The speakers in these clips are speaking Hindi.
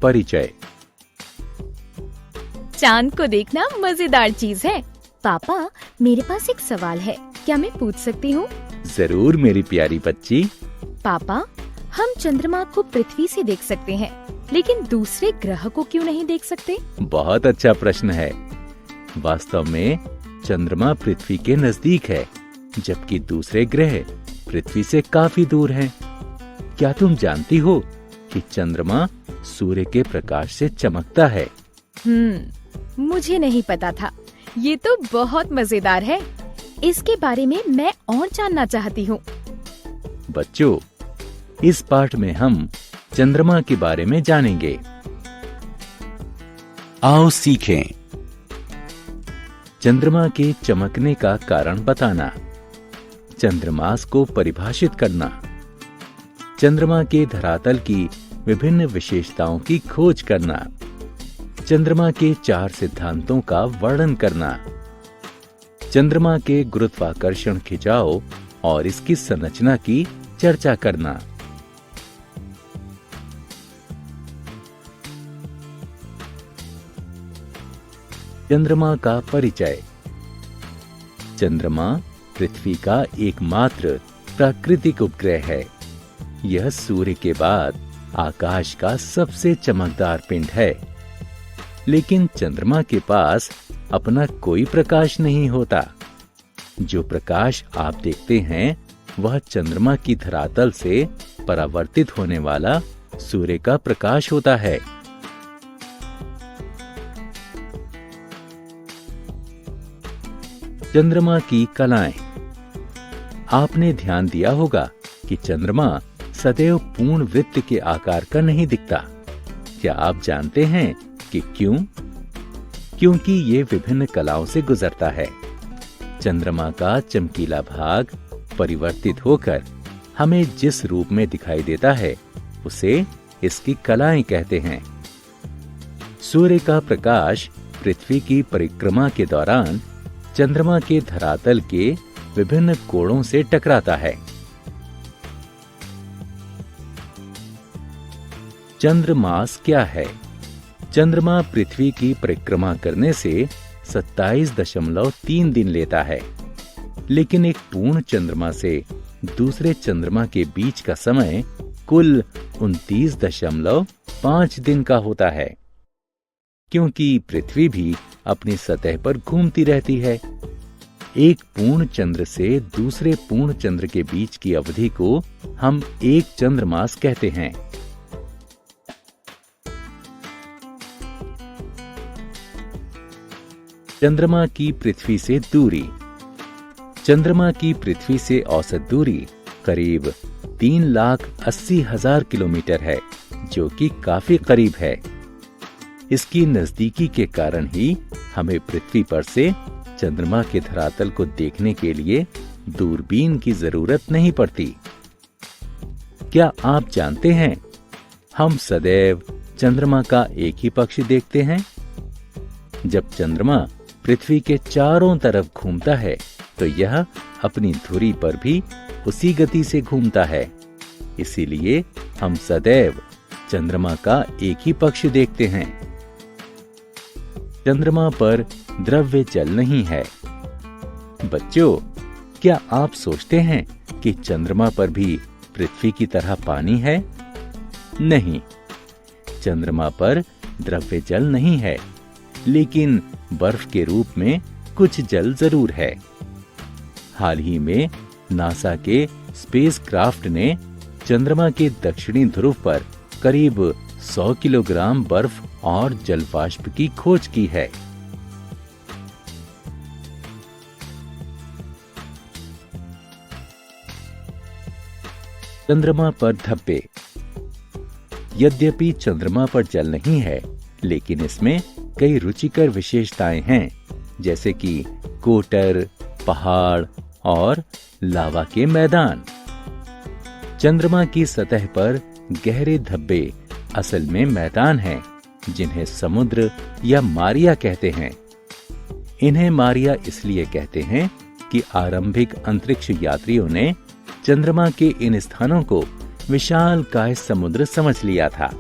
परिचय। चांद को देखना मजेदार चीज है। पापा, मेरे पास एक सवाल है, क्या मैं पूछ सकती हूँ? जरूर मेरी प्यारी बच्ची। पापा, हम चंद्रमा को पृथ्वी से देख सकते हैं, लेकिन दूसरे ग्रह को क्यों नहीं देख सकते? बहुत अच्छा प्रश्न है। वास्तव में चंद्रमा पृथ्वी के नजदीक है, जबकि दूसरे ग्रह पृथ्वी से काफी दूर हैं। क्या तुम जानती हो कि चंद्रमा सूर्य के प्रकाश से चमकता है? मुझे नहीं पता था। ये तो बहुत मजेदार है। इसके बारे में मैं और जानना चाहती हूँ। बच्चों, इस पाठ में हम चंद्रमा के बारे में जानेंगे। आओ सीखें। चंद्रमा के चमकने का कारण बताना, चंद्रमास को परिभाषित करना, चंद्रमा के धरातल की विभिन्न विशेषताओं की खोज करना, चंद्रमा के 4 सिद्धांतों का वर्णन करना, चंद्रमा के गुरुत्वाकर्षण खिंचाव और इसकी संरचना की चर्चा करना। चंद्रमा का परिचय। चंद्रमा पृथ्वी का एकमात्र प्राकृतिक उपग्रह है। यह सूर्य के बाद आकाश का सबसे चमकदार पिंड है। लेकिन चंद्रमा के पास अपना कोई प्रकाश नहीं होता। जो प्रकाश आप देखते हैं वह चंद्रमा की धरातल से परावर्तित होने वाला सूर्य का प्रकाश होता है। चंद्रमा की कलाएं। आपने ध्यान दिया होगा कि चंद्रमा सदैव पूर्ण वृत्त के आकार का नहीं दिखता। क्या आप जानते हैं कि क्यों? क्योंकि ये विभिन्न कलाओं से गुजरता है। चंद्रमा का चमकीला भाग परिवर्तित होकर हमें जिस रूप में दिखाई देता है उसे इसकी कलाएं कहते हैं। सूर्य का प्रकाश पृथ्वी की परिक्रमा के दौरान चंद्रमा के धरातल के विभिन्न कोणों से टकराता है। चंद्रमास क्या है? चंद्रमा पृथ्वी की परिक्रमा करने से 27.3 दिन लेता है, लेकिन एक पूर्ण चंद्रमा से दूसरे चंद्रमा के बीच का समय कुल 29.5 दिन का होता है। क्योंकि पृथ्वी भी अपनी सतह पर घूमती रहती है। एक पूर्ण चंद्र से दूसरे पूर्ण चंद्र के बीच की अवधि को हम एक चंद्रमास कहते हैं। चंद्रमा की पृथ्वी से दूरी। चंद्रमा की पृथ्वी से औसत दूरी करीब 3,80,000 किलोमीटर है, जो कि काफी करीब है। इसकी नजदीकी के कारण ही हमें पृथ्वी पर से चंद्रमा के धरातल को देखने के लिए दूरबीन की जरूरत नहीं पड़ती। क्या आप जानते हैं, हम सदैव चंद्रमा का एक ही पक्ष देखते हैं। जब चंद्रमा पृथ्वी के चारों तरफ घूमता है तो यह अपनी धुरी पर भी उसी गति से घूमता है। इसीलिए हम सदैव चंद्रमा का एक ही पक्ष देखते हैं। चंद्रमा पर द्रव्य जल नहीं है। बच्चों, क्या आप सोचते हैं कि चंद्रमा पर भी पृथ्वी की तरह पानी है? नहीं, चंद्रमा पर द्रव्य जल नहीं है, लेकिन बर्फ के रूप में कुछ जल जरूर है। हाल ही में नासा के स्पेसक्राफ्ट ने चंद्रमा के दक्षिणी ध्रुव पर करीब 100 किलोग्राम बर्फ और जलवाष्प की खोज की है। चंद्रमा पर धब्बे। यद्यपि चंद्रमा पर जल नहीं है, लेकिन इसमें कई रुचिकर विशेषताएं हैं, जैसे कि कोटर, पहाड़ और लावा के मैदान। चंद्रमा की सतह पर गहरे धब्बे असल में मैदान हैं, जिन्हें समुद्र या मारिया कहते हैं। इन्हें मारिया इसलिए कहते हैं कि आरंभिक अंतरिक्ष यात्रियों ने चंद्रमा के इन स्थानों को विशालकाय समुद्र समझ लिया था।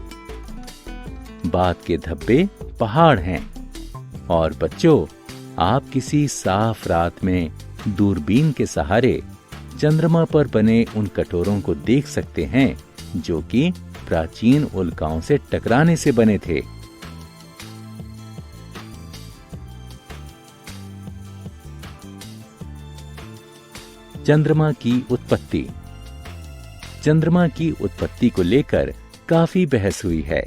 बात के धब्बे पहाड़ हैं। और बच्चों, आप किसी साफ रात में दूरबीन के सहारे चंद्रमा पर बने उन कटोरों को देख सकते हैं जो कि प्राचीन उल्काओं से टकराने से बने थे। चंद्रमा की उत्पत्ति। चंद्रमा की उत्पत्ति को लेकर काफी बहस हुई है।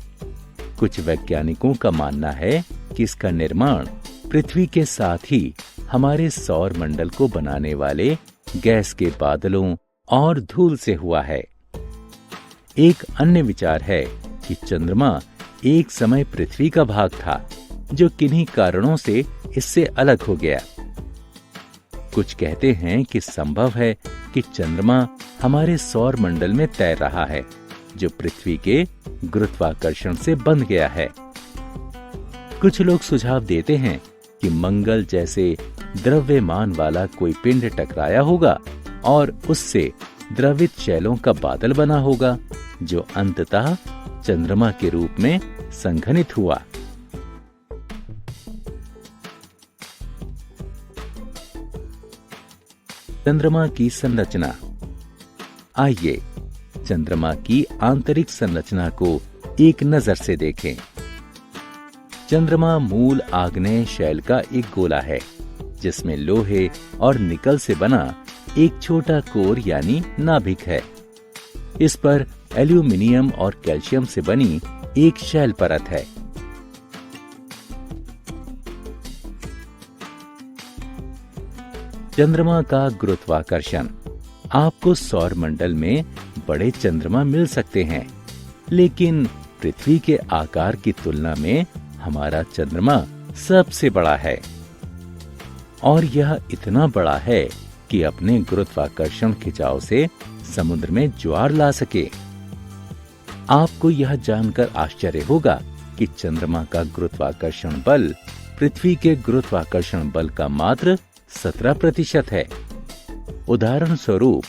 कुछ वैज्ञानिकों का मानना है कि इसका निर्माण पृथ्वी के साथ ही हमारे सौर मंडल को बनाने वाले गैस के बादलों और धूल से हुआ है। एक अन्य विचार है कि चंद्रमा एक समय पृथ्वी का भाग था जो किन्हीं कारणों से इससे अलग हो गया। कुछ कहते हैं कि संभव है कि चंद्रमा हमारे सौर मंडल में तैर रहा है जो पृथ्वी के गुरुत्वाकर्षण से बंध गया है। कुछ लोग सुझाव देते हैं कि मंगल जैसे द्रव्यमान वाला कोई पिंड टकराया होगा और उससे द्रवित शैलों का बादल बना होगा जो अंततः चंद्रमा के रूप में संघनित हुआ। चंद्रमा की संरचना। आइए चंद्रमा की आंतरिक संरचना को एक नजर से देखें। चंद्रमा मूल आग्नेय शैल का एक गोला है जिसमें लोहे और निकल से बना एक छोटा कोर यानी नाभिक है। इस पर एल्यूमिनियम और कैल्शियम से बनी एक शैल परत है। चंद्रमा का गुरुत्वाकर्षण। आपको सौर मंडल में बड़े चंद्रमा मिल सकते हैं, लेकिन पृथ्वी के आकार की तुलना में हमारा चंद्रमा सबसे बड़ा है और यह इतना बड़ा है कि अपने गुरुत्वाकर्षण खिंचाव से समुद्र में ज्वार ला सके। आपको यह जानकर आश्चर्य होगा कि चंद्रमा का गुरुत्वाकर्षण बल पृथ्वी के गुरुत्वाकर्षण बल का मात्र 17% है। उदाहरण स्वरूप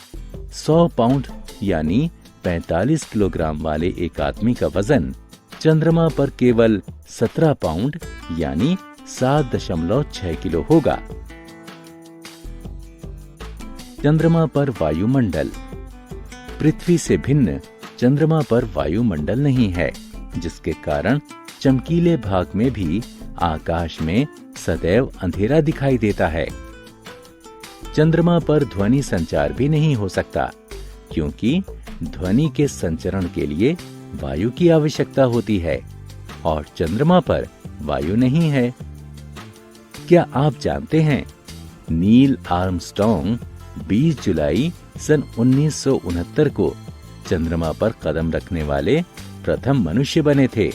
100 पाउंड यानी 45 किलोग्राम वाले एक आदमी का वजन चंद्रमा पर केवल 17 पाउंड यानी 7.6 किलो होगा। चंद्रमा पर वायुमंडल। पृथ्वी से भिन्न चंद्रमा पर वायुमंडल नहीं है, जिसके कारण चमकीले भाग में भी आकाश में सदैव अंधेरा दिखाई देता है। चंद्रमा पर ध्वनि संचार भी नहीं हो सकता, क्योंकि ध्वनि के संचरण के लिए वायु की आवश्यकता होती है और चंद्रमा पर वायु नहीं है। क्या आप जानते हैं नील आर्मस्ट्रॉन्ग 20 जुलाई सन 1969 को चंद्रमा पर कदम रखने वाले प्रथम मनुष्य बने थे।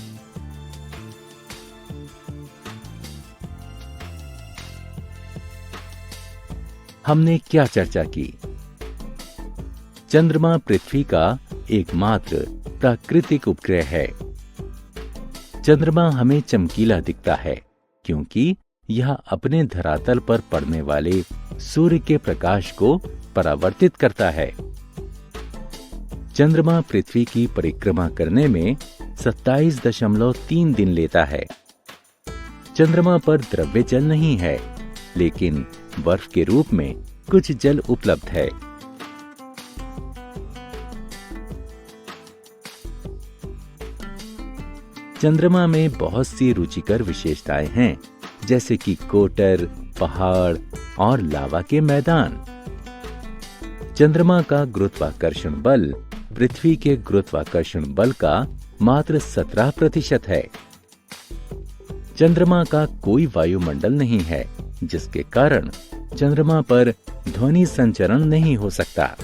हमने क्या चर्चा की? चंद्रमा पृथ्वी का एकमात्र प्राकृतिक उपग्रह है। चंद्रमा हमें चमकीला दिखता है क्योंकि यह अपने धरातल पर पड़ने वाले सूर्य के प्रकाश को परावर्तित करता है। चंद्रमा पृथ्वी की परिक्रमा करने में 27.3 दिन लेता है। चंद्रमा पर द्रव्य जल नहीं है, लेकिन बर्फ के रूप में कुछ जल उपलब्ध है। चंद्रमा में बहुत सी रुचिकर विशेषताएं हैं, जैसे कि कोटर, पहाड़ और लावा के मैदान। चंद्रमा का गुरुत्वाकर्षण बल पृथ्वी के गुरुत्वाकर्षण बल का मात्र 17% है। चंद्रमा का कोई वायुमंडल नहीं है, जिसके कारण चंद्रमा पर ध्वनि संचरण नहीं हो सकता।